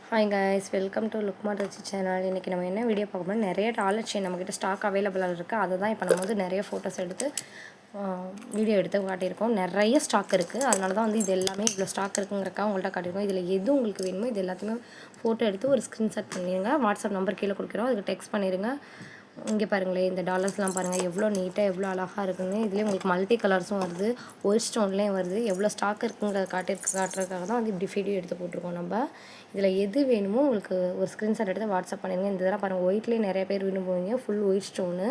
Hi guys, welcome to Lukma Richi channel. இன்றைக்கி நம்ம என்ன வீடியோ பார்க்க போனால் நிறைய டாலர் செயின் நம்மக்கிட்ட ஸ்டாக் அவைலபிளாக இருக்குது. அதை தான் இப்போ நம்ம வந்து நிறைய ஃபோட்டோஸ் எடுத்து வீடியோ எடுத்து காட்டியிருக்கோம். நிறைய ஸ்டாக் இருக்குது. அதனால தான் வந்து இது எல்லாமே இவ்வளோ ஸ்டாக் இருக்குங்கிறக்கா உங்கள்கிட்ட காட்டியிருக்கோம். இதில் எது உங்களுக்கு வேணுமோ இது எல்லாத்தையுமே ஃபோட்டோ எடுத்து ஒரு ஸ்க்ரீன்ஷாட் பண்ணிடுங்க. வாட்ஸ்அப் நம்பர் கீழே கொடுக்குறோம், அதுக்கு டெக்ஸ்ட் பண்ணிடுங்க. இங்கே பாருங்களேன், இந்த டாலர்ஸ்லாம் பாருங்கள் எவ்வளோ நீட்டாக எவ்வளோ அழகாக இருக்குதுன்னு. இதுலேயே உங்களுக்கு மல்டி கலர்ஸும் வருது, ஒயிட் ஸ்டோன்லேயும் வருது. எவ்வளோ ஸ்டாக் இருக்குங்கிறத காட்டுறதுக்காக தான் வந்து இப்படி வீடியோ எடுத்து போட்டிருக்கோம் நம்ம. இதில் எது வேணுமோ உங்களுக்கு ஒரு ஸ்க்ரீன்ஷாட் எடுத்து வாட்ஸ்அப் பண்ணிடுங்க. இந்த இதெல்லாம் பாருங்கள், ஒயிட்லேயே நிறைய பேர் விரும்புவீங்க. ஃபுல் ஒயிட் ஸ்டோனு,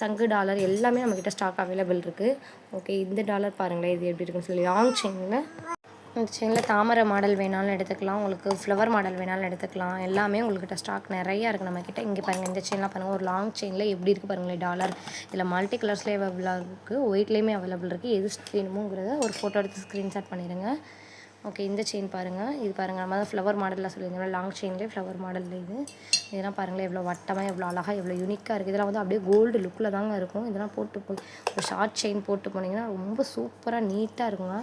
சங்கு டாலர் எல்லாமே நம்மக்கிட்ட ஸ்டாக் அவைலபிள் இருக்குது. ஓகே, இந்த டாலர் பாருங்களேன், இது எப்படி இருக்குன்னு சொல்லி லாங் செயினில். இந்த செயினில் தாமரை மாடல் வேணாலும் எடுத்துக்கலாம், உங்களுக்கு ஃப்ளவர் மாடல் வேணாலும் எடுத்துக்கலாம். எல்லாமே உங்கள்கிட்ட ஸ்டாக் நிறையா இருக்குது நம்மக்கிட்ட. இங்கே பாருங்கள், இந்த செயின்லாம் பாருங்கள், ஒரு லாங் செயினில் எப்படி இருக்குது பாருங்களேன் டாலர். இதில் மல்டி கலர்ஸ்லேயே அவைலபிளாக இருக்குது, ஒயிட்லேயுமே அவைலபிள் இருக்குது. எது வேணுமோங்கிறத ஒரு ஃபோட்டோ எடுத்து ஸ்க்ரீன்ஷாட் பண்ணிடுங்க. ஓகே, இந்த செயின் பாருங்கள், இது பாருங்கள், நம்ம தான் ஃப்ளவர் மாடலில் சொல்லியிருந்தோம். லாங் செயின்லேயே ஃப்ளவர் மாடலில் இதெல்லாம் பாருங்களேன் எவ்வளோ வட்டமாக எவ்வளோ அழகாக எவ்வளோ யூனிக்காக இருக்குது. இதெல்லாம் வந்து அப்படியே கோல்டு லுக்கில் தாங்க இருக்கும். இதெல்லாம் போட்டு போய் ஒரு ஷார்ட் செயின் போட்டு போனீங்கன்னா ரொம்ப சூப்பராக நீட்டாக இருக்குங்க.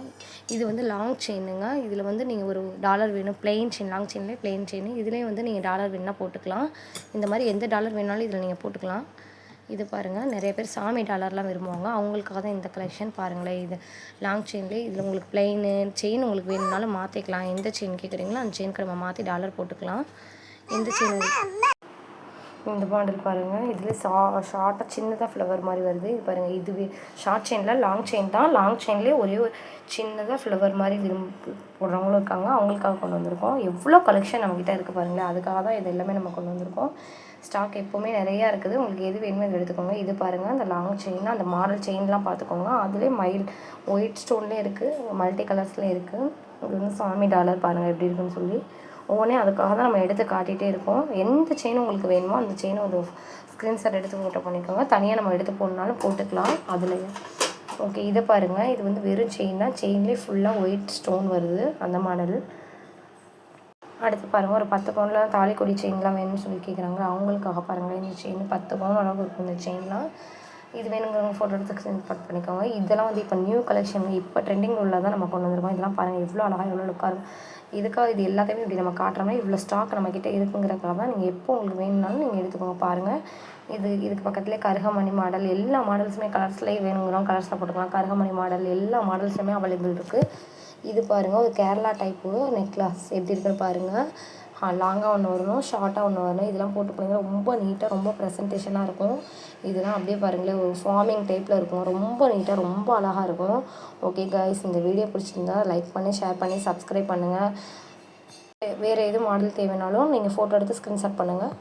இது வந்து லாங் செயினுங்க. இதில் வந்து நீங்கள் ஒரு டாலர் வேணும், பிளெயின் செயின், லாங் செயின்லேயே பிளெயின் செயின். இதுலேயே வந்து நீங்கள் டாலர் வேணுன்னா போட்டுக்கலாம். இந்த மாதிரி எந்த டாலர் வேணாலும் இதில் நீங்கள் போட்டுக்கலாம். இது பாருங்கள், நிறைய பேர் சாமி டாலர்லாம் விரும்புவாங்க, அவங்களுக்காக தான் இந்த கலெக்ஷன். பாருங்களேன், இது லாங் செயின்லேயே இதில் உங்களுக்கு பிளெயின் செயின் உங்களுக்கு வேணும்னாலும் மாற்றிக்கலாம். எந்த செயின் கேட்குறீங்களோ அந்த செயினுக்கு நம்ம மாற்றி டாலர் போட்டுக்கலாம். எந்த செயின் இந்த மாடல் பாருங்கள், இதில் ஷார்ட்டாக சின்னதாக ஃப்ளவர் மாதிரி வருது. இது பாருங்கள், இது ஷார்ட் செயினில் லாங் செயின் தான். லாங் செயின்லேயே ஒரே ஒரு சின்னதாக ஃப்ளவர் மாதிரி போடுறவங்களும் இருக்காங்க, அவங்களுக்காக கொண்டு வந்திருக்கோம். எவ்வளோ கலெக்ஷன் நம்மக்கிட்ட இருக்குது பாருங்களேன், அதுக்காக தான் இது எல்லாமே நம்ம கொண்டு வந்திருக்கோம். ஸ்டாக் எப்போவுமே நிறையா இருக்குது, உங்களுக்கு எது வேணுமோ இதை எடுத்துக்கோங்க. இது பாருங்கள், அந்த லாங் செயின், அந்த மாடல் செயின்லாம் பார்த்துக்கோங்க. அதுலேயே ஒயிட் ஸ்டோன்லேயே இருக்குது, மல்டி கலர்ஸ்லேயே இருக்குது. இது வந்து சாமி டாலர் பாருங்கள் எப்படி இருக்குன்னு சொல்லி. ஒவ்வொன்றே அதுக்காக தான் நம்ம எடுத்து காட்டிகிட்டே இருக்கோம். எந்த செயின் உங்களுக்கு வேணுமோ அந்த செயினை ஒரு ஸ்க்ரீன்ஷாட் எடுத்து ஃபோட்டோ பண்ணிக்கோங்க. தனியாக நம்ம எடுத்து போடணுனாலும் போட்டுக்கலாம் அதுலேயே. ஓகே, இதை பாருங்கள், இது வந்து வெறும் செயின் தான். செயின்லேயே ஃபுல்லாக ஒயிட் ஸ்டோன் வருது, அந்த மாடல். அடுத்து பாருங்கள், ஒரு 10 பவுனில் தாலிக்கொடி செயின்லாம் வேணும்னு சொல்லி கேட்குறாங்க, அவங்களுக்காக பாருங்கள். இந்த செயின் 10 பவுன் அளவுக்கு இருக்கும் இந்த செயின்லாம். இது வேணுங்கிறவங்க ஃபோட்டோ எடுத்து சென்ட் பண்ணிக்கோங்க. இதெல்லாம் வந்து இப்போ நியூ கலெக்ஷன், இப்போ ட்ரெண்டிங் உள்ளதான் நம்ம கொண்டு வந்திருக்கோம். இதெல்லாம் பாருங்கள் எவ்வளோ அழகாக எவ்வளோ லுக்காக இருக்கும். இதுக்காக இது எல்லாத்தையுமே இப்படி நம்ம காட்டுறோம்னா இவ்வளோ ஸ்டாக் நம்மக்கிட்ட இருக்குங்கிறக்காக தான். நீங்கள் எப்போ உங்களுக்கு வேணும்னாலும் நீங்கள் எடுத்துக்கோங்க. பாருங்கள், இதுக்கு பக்கத்துலேயே கருகமணி மாடல், எல்லா மாடல்ஸுமே கலர்ஸ்லேயே வேணுங்கிறோம் கலர்ஸில் போட்டுக்கலாம். கருகமணி மாடல் எல்லா மாடல்ஸுமே அவைலபிள் இருக்குது. இது பாருங்கள், ஒரு கேரளா டைப்பு நெக்லஸ் எப்படி இருக்குன்னு பாருங்கள். லாங்காக ஒன்று வரணும், ஷார்ட்டாக ஒன்று வரணும். இதெல்லாம் போட்டு போனீங்கன்னா ரொம்ப நீட்டாக ரொம்ப ப்ரெசன்டேஷனாக இருக்கும். இதெல்லாம் அப்படியே பாருங்களேன், ஒரு ஃபார்மிங் டைப்பில் இருக்கும், ரொம்ப நீட்டாக ரொம்ப அழகாக இருக்கும். ஓகே கைஸ், இந்த வீடியோ பிடிச்சிருந்தா லைக் பண்ணி ஷேர் பண்ணி சப்ஸ்கிரைப் பண்ணுங்கள். வேறு எது மாடல் தேவைனாலும் நீங்கள் ஃபோட்டோ எடுத்து ஸ்க்ரீன்ஷாட் பண்ணுங்கள்.